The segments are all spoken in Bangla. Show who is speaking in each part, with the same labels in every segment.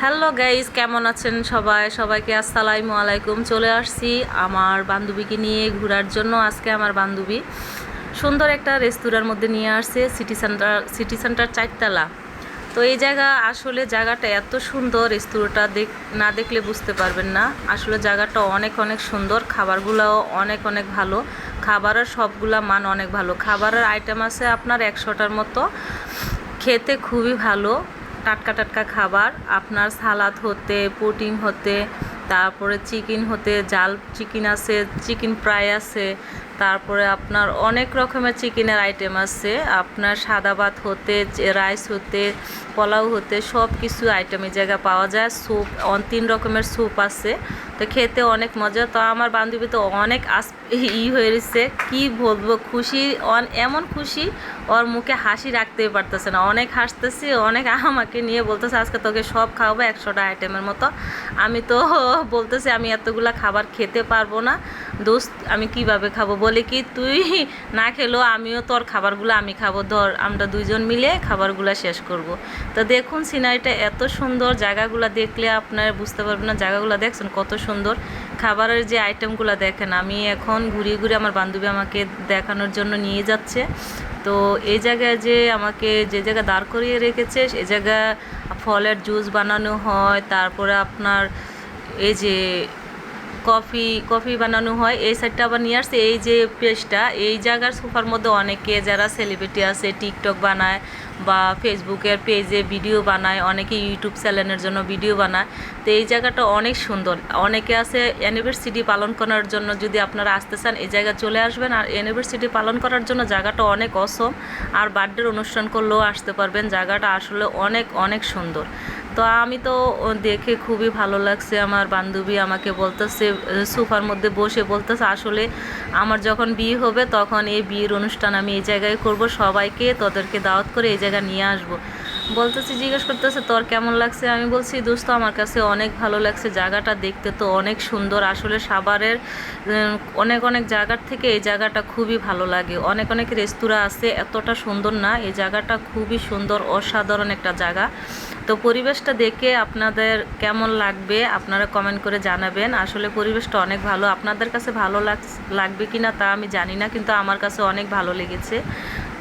Speaker 1: হ্যালো গাইস, কেমন আছেন সবাই? সবাইকে আসসালামু আলাইকুম। চলে আসছি আমার বান্ধবীকে নিয়ে ঘোরার জন্য। আজকে আমার বান্ধবী সুন্দর একটা রেস্তোরাঁর মধ্যে নিয়ে আসছে, সিটি সেন্টার 4 তলা। তো এই জায়গাটা এত সুন্দর, রেস্তোরাঁটা না দেখলে বুঝতে পারবেন না। আসলে জায়গাটা অনেক অনেক সুন্দর, খাবারগুলোও অনেক অনেক ভালো। খাবারের সবগুলা মান অনেক ভালো। খাবারের আইটেম আছে আপনার 100টার মতো। খেতে খুবই ভালো, টাটকা টাটকা খাবার। আপনার সালাদ হতে, পুডিং হতে, তারপরে চিকেন হতে, জাল চিকেন আছে, চিকেন ফ্রাই আছে, তারপরে আপনার অনেক রকমের চিকেনের আইটেম আছে। আপনার সাদা ভাত হতে, রাইস হতে, পোলাও হতে, সব কিছু আইটেম এই জায়গায় পাওয়া যায়। স্যুপ, 3 রকমের স্যুপ আছে। তো খেতে অনেক মজা। তো আমার বান্ধবী তো অনেক হয়েছে, কি বলবো, খুশি, এমন খুশি, ওর মুখে হাসি রাখতেই পারতেছে না। অনেক হাসতেছি, অনেক আমাকে নিয়ে বলতেছে আজকে তোকে সব খাওয়াবো 100টা আইটেমের মতো। আমি তো বলতেছি আমি এতগুলা খাবার খেতে পারবো না দোস্ত, আমি কিভাবে খাবো। বলে কি তুই না খেলেও আমিও তোর খাবারগুলো আমি খাবো, ধর আমরা দুইজন মিলে খাবারগুলো শেষ করব। তো দেখুন সিনারিটা এত সুন্দর, জায়গাগুলো দেখলে আপনার বুঝতে পারবেন না। জায়গাগুলো দেখছেন কত সুন্দর, খাবারের যে আইটেমগুলো দেখেন। আমি এখন ঘুরিয়ে ঘুরিয়ে আমার বান্ধবী আমাকে দেখানোর জন্য নিয়ে যাচ্ছে। তো এই জায়গায় আমাকে যে জায়গায় দাঁড় করিয়ে রেখেছে, এই জায়গায় ফলের জুস বানানো হয়, তারপরে আপনার এই যে কফি বানানো হয়। এই সাইডটা আবার নিয়ে আসছে এই যে পেজটা, এই জায়গার সোফার মধ্যে অনেকে যারা সেলিব্রিটি আছে টিকটক বানায় বা ফেসবুকের পেজে ভিডিও বানায়, অনেকে ইউটিউব চ্যানেলের জন্য ভিডিও বানায়। তো এই জায়গাটা অনেক সুন্দর। অনেকে আছে অ্যানিভার্সারি পালন করার জন্য, যদি আপনারা আসতে চান এই জায়গায় চলে আসবেন। আর অ্যানিভার্সারি পালন করার জন্য জায়গাটা অনেক অসম। আর বার্থডের অনুষ্ঠান করলেও আসতে পারবেন। জায়গাটা আসলে অনেক অনেক সুন্দর। তো আমি তো দেখে খুবই ভালো লাগছে। আমার বান্ধবী আমাকে বলতেছে, সোফার মধ্যে বসে বলতেছে আসলে আমার যখন বিয়ে হবে তখন এই বিয়ের অনুষ্ঠান আমি এই জায়গায় করব, সবাইকে তোদেরকে দাওয়াত করে এই জায়গায় নিয়ে আসব। বলতেছি, জিজ্ঞেস করতেছে তোর কেমন লাগছে। আমি বলছি দোস্ত আমার কাছে অনেক ভালো লাগছে, জায়গাটা দেখতে তো অনেক সুন্দর। আসলে সাভারের অনেক অনেক জায়গার থেকে এই জায়গাটা খুবই ভালো লাগে। অনেক অনেক রেস্তোরাঁ আছে, এতটা সুন্দর না। এই জায়গাটা খুবই সুন্দর, অসাধারণ একটা জায়গা। তো পরিবেশটা দেখে আপনাদের কেমন লাগবে আপনারা কমেন্ট করে জানাবেন। আসলে পরিবেশটা অনেক ভালো। আপনাদের কাছে ভালো লাগবে কি না তা আমি জানি না, কিন্তু আমার কাছে অনেক ভালো লেগেছে।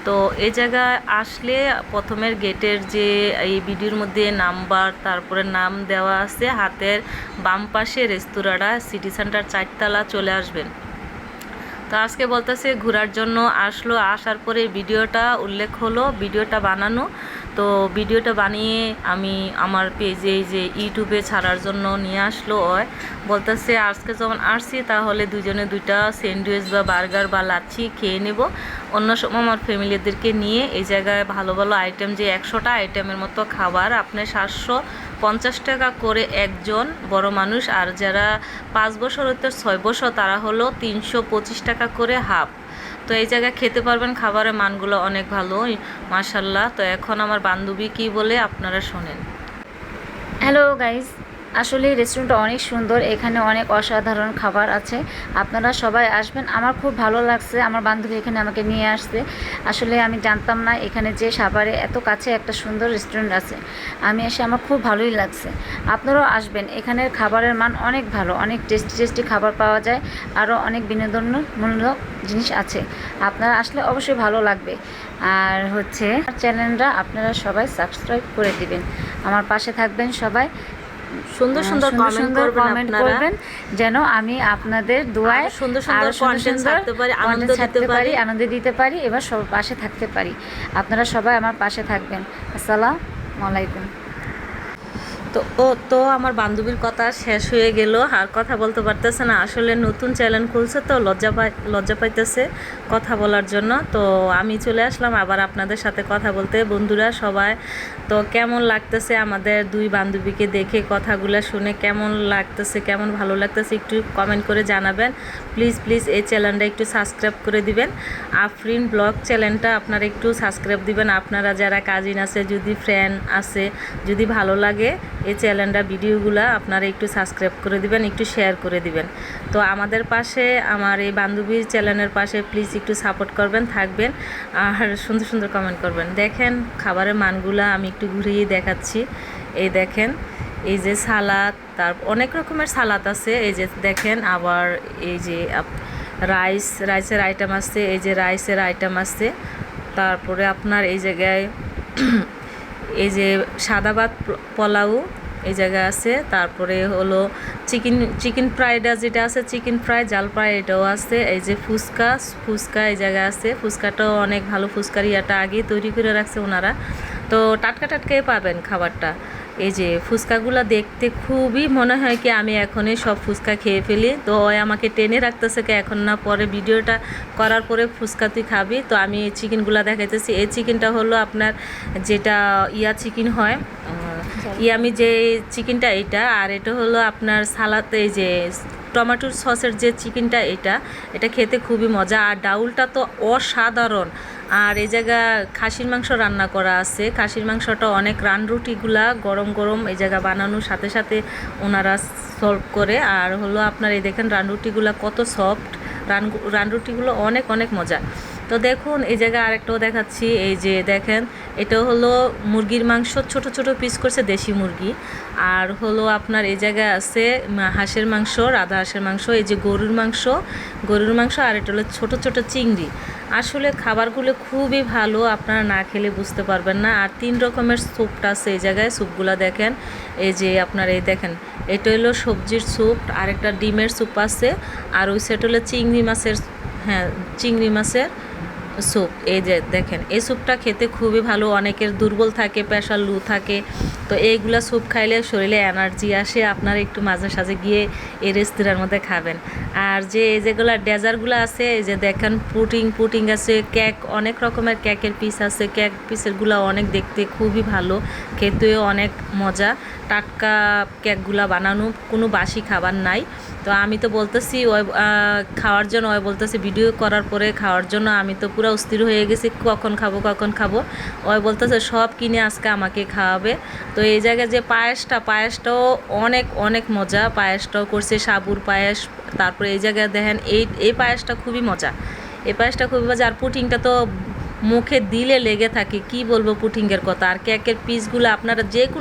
Speaker 1: তো এই জায়গায় আসলে প্রথমের গেটের যে এই ভিডিওর মধ্যে নাম্বার, তারপরে নাম দেওয়া আছে, হাতের বাম পাশে রেস্তোরাঁটা সিটি সেন্টার 4 তলা, চলে আসবেন। তো আজকে বলতেছে ঘোরার জন্য আসলো, আসার পরে ভিডিওটা উল্লেখ হলো, ভিডিওটা বানানো। তো ভিডিওটা বানিয়ে আমি আমার পেজে যে ইউটিউবে ছাড়ার জন্য নিয়ে আসলো। বলতেছে আজকে যখন আসছি তাহলে দুজনে 2টা স্যান্ডউইচ বা বার্গার বা লাচ্ছি খেয়ে নেব। অন্য সময় আমার ফ্যামিলিদেরকে নিয়ে এই জায়গায় ভালো ভালো আইটেম, যে 100টা আইটেমের মতো খাবার, আপনি 750 টাকা করে একজন বড় মানুষ। আর যারা 5 বছর হতে 6 বছর তারা হলো 325 টাকা করে হাফ। তো এই জায়গায় খেতে পারবেন, খাবারের মানগুলো অনেক ভালো মাশাল্লাহ। তো এখন আমার বান্ধবী কি বলে আপনারা শোনেন।
Speaker 2: হ্যালো গাইস, আসলে রেস্টুরেন্টটা অনেক সুন্দর, এখানে অনেক অসাধারণ খাবার আছে। আপনারা সবাই আসবেন। আমার খুব ভালো লাগছে, আমার বান্ধবী এখানে আমাকে নিয়ে আসছে। আসলে আমি জানতাম না এখানে যে সাভারে এত কাছে একটা সুন্দর রেস্টুরেন্ট আছে। আমি এসে আমার খুব ভালোই লাগছে। আপনারাও আসবেন, এখানের খাবারের মান অনেক ভালো, অনেক টেস্টি টেস্টি খাবার পাওয়া যায়, আরও অনেক বিনোদনমূলক জিনিস আছে। আপনারা আসলে অবশ্যই ভালো লাগবে। আর চ্যানেলটা আপনারা সবাই সাবস্ক্রাইব করে দিবেন, আমার পাশে থাকবেন সবাই।
Speaker 1: সুন্দর সুন্দর কমেন্ট
Speaker 2: করবেন যেন আমি আপনাদের দোয়ায়
Speaker 1: সুন্দর সুন্দর কন্টেন্ট ছাড়তে পারি,
Speaker 2: আনন্দ দিতে পারি, এবার সবার পাশে থাকতে পারি। আপনারা সবাই আমার পাশে থাকবেন। আসসালামু আলাইকুম।
Speaker 1: তো আমার বান্ধবীর কথা শেষ হয়ে গেল, আর কথা বলতে পারতেছে না। আসলে নতুন চ্যানেল খুলছে তো লজ্জা পাইতেছে কথা বলার জন্য। তো আমি চলে আসলাম আবার আপনাদের সাথে কথা বলতে। বন্ধুরা সবাই, তো কেমন লাগতেছে আমাদের দুই বান্ধবীকে দেখে, কথাগুলো শুনে কেমন লাগতেছে, কেমন ভালো লাগতেছে একটু কমেন্ট করে জানাবেন। প্লিজ এই চ্যানেলটা একটু সাবস্ক্রাইব করে দিবেন। আফরিন ব্লগ চ্যানেলটা আপনারা একটু সাবস্ক্রাইব দিবেন। আপনারা যারা কাজিন আছে, যদি ফ্রেন্ড আছে, যদি ভালো লাগে এই চ্যানেলটা, ভিডিওগুলো আপনারা একটু সাবস্ক্রাইব করে দিবেন, একটু শেয়ার করে দিবেন। তো আমাদের পাশে, আমার এই বান্ধবীর চ্যানেলের পাশে প্লিজ একটু সাপোর্ট করবেন, থাকবেন, আর সুন্দর সুন্দর কমেন্ট করবেন। দেখেন খাবারের মানগুলো আমি একটু ঘুরিয়ে দেখাচ্ছি। এই দেখেন এই যে সালাদ, তার অনেক রকমের সালাদ আছে। এই যে দেখেন, আবার এই যে রাইসের আইটেম আছে, এই যে রাইসের আইটেম আছে। তারপরে আপনার এই জায়গায় এই যে সাদা ভাত পোলাও এই জায়গায় আছে। তারপরে হলো চিকেন ফ্রাইডা যেটা আছে, চিকেন ফ্রাই জাল ফ্রাই এটাও আছে। এই যে ফুচকা এই জায়গায় আছে। ফুচকাটাও অনেক ভালো, ফুচকার ইয়াটা আগেই তৈরি করে রাখছে ওনারা, তো টাটকা টাটকাই পাবেন খাবারটা। এই যে ফুচকাগুলো দেখতে খুবই মনে হয় কি আমি এখনই সব ফুচকা খেয়ে ফেলি, তো ওই আমাকে টেনে রাখতেছে কি এখন না, পরে ভিডিওটা করার পরে ফুচকা তুই খাবি। তো আমি এই চিকেনগুলো দেখাইতেছি। এই চিকেনটা হলো আপনার যেটা চিকেন হয়, ইয়ামি যে চিকেনটা এটা, আর এটা হলো আপনার সালাদ, এই যে টমেটোর সসের যে চিকেনটা এটা খেতে খুবই মজা। আর ডাউলটা তো অসাধারণ। আর এই জায়গা খাসির মাংস রান্না করা আছে। খাসির মাংসটা অনেক রুটিগুলা গরম গরম এই জায়গা বানানোর সাথে সাথে ওনারা সলভ করে। আর হলো আপনার এই দেখেন রুটিগুলা কত সফট, রুটিগুলো অনেক অনেক মজা। তো দেখুন এই জায়গায় আরেকটাও দেখাচ্ছি। এই যে দেখেন, এটা হলো মুরগির মাংস, ছোট ছোট পিস করছে দেশি মুরগি। আর হলো আপনার এই জায়গায় আছে হাঁসের মাংস, রাধা হাঁসের মাংস, এই যে গরুর মাংস, আর এটা হলো ছোট ছোট চিংড়ি। আসলে খাবারগুলো খুবই ভালো, আপনারা না খেলে বুঝতে পারবেন না। আর 3 রকমের স্যুপটা আছে এই জায়গায়, স্যুপগুলো দেখেন। এই যে আপনার এই দেখেন, এটা হলো সবজির স্যুপ, আর একটা ডিমের স্যুপ আছে। আর ওই সাইড হলো চিংড়ি মাছের স্যুপ। এই যে দেখেন, এই স্যুপটা খেতে খুবই ভালো। অনেকের দুর্বল থাকে, প্রেশার লো থাকে, তো এইগুলা স্যুপ খাইলে শরীরে এনার্জি আসে। আপনারা একটু মাঝে সাঝে গিয়ে এই রেস্তোরাঁর মধ্যে খাবেন। আর যে এই যেগুলো ডেজার্টগুলো আছে, এই যে দেখেন পুটিং আছে, কেক, অনেক রকমের কেকের পিস আছে। কেক পিসেরগুলো অনেক দেখতে খুবই ভালো, খেতেও অনেক মজা। টাটকা কেকগুলা বানানো, কোনো বাসি খাবার নাই। তো আমি তো বলতেছি ওই খাওয়ার জন্য, ওই বলতেছি ভিডিও করার পরে খাওয়ার জন্য। আমি তো পুরো অস্থির হয়ে গেছি, কখন খাবো। ওই বলতেছে সব কিনে আজকে আমাকে খাওয়াবে। তো এই জায়গায় যে পায়েসটাও অনেক অনেক মজা। পায়েসটাও করছে সাবুর পায়েস। তারপরে এই জায়গায় দেখেন এই পায়েসটা খুবই মজা। আর পুটিংটা তো মুখে দিলে লেগে থাকে, কি বলবো পুটিংয়ের কথা। আর কেকের পিসগুলো আপনারা যে কোনো